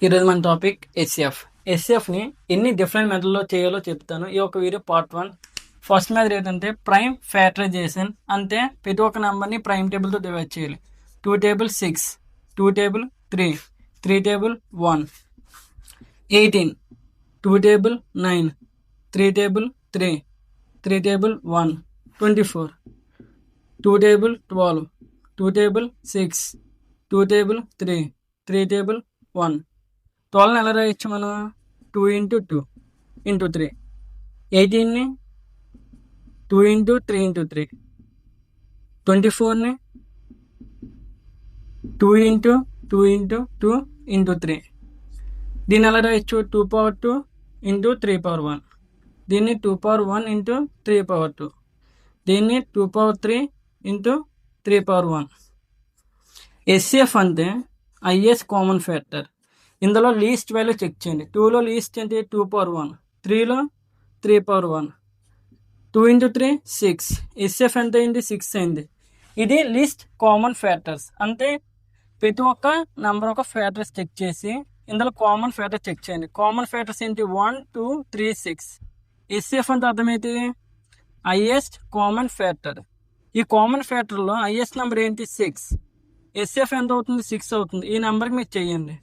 ఈరోజు మన topic HCF. హెచ్సిఎఫ్ని ఎన్ని డిఫరెంట్ మెథడ్లో చేయాలో చెప్తాను. ఈ ఒక వీడియో పార్ట్ 1. ఫస్ట్ మెథడ్ ఏంటంటే ప్రైమ్ ఫ్యాక్టరైజేషన్. అంటే ప్రతి ఒక్క నెంబర్ని ప్రైమ్ టేబుల్తో డివైడ్ చేయాలి. 2 table 6, 2 table 3, 3 table 1, 18, 2 table 9, 3 table 3, 3 table 1, 24, 2 table 12, 2 table 6, 2 table 3, 3 table 1. 12 ఎలా రాయొచ్చు మనం? 2 into 2 into 3. 18ని 2 into 3 into 3. 24ని 2 into 2 into 2 into 3. దీన్ని ఎలా రాయొచ్చు? 2 power 2 into 3 power 1. దీన్ని 2 power 1 into 3 power 2. దీన్ని 2 power 3 into 3 power 1. హెచ్సిఎఫ్ అంటే హైయెస్ట్ కామన్ ఫ్యాక్టర్. ఇందులో లీస్ట్ వాల్యూ చెక్ చేయండి. 2లో లీస్ట్ ఏంటి? 2 power 1. 3లో 3 power 1. 2 into 3 6. హెచ్సిఎఫ్ ఎంత అయింది? 6 అయింది. ఇది లీస్ట్ కామన్ ఫ్యాక్టర్స్. అంటే ప్రతి ఒక్క నెంబర్ ఒక ఫ్యాక్టర్స్ చెక్ చేసి ఇందులో కామన్ ఫ్యాక్టర్ చెక్ చేయండి. కామన్ ఫ్యాక్టర్స్ ఏంటి? 1, 2, 3, 6. హెచ్సిఎఫ్ అంటే అర్థమైతే హైయెస్ట్ కామన్ ఫ్యాక్టర్. ఈ కామన్ ఫ్యాక్టర్లో హైయెస్ట్ నెంబర్ ఏంటి? 6. హెచ్సిఎఫ్ ఎంత అవుతుంది? 6 అవుతుంది. ఈ నెంబర్కి మీరు చేయండి.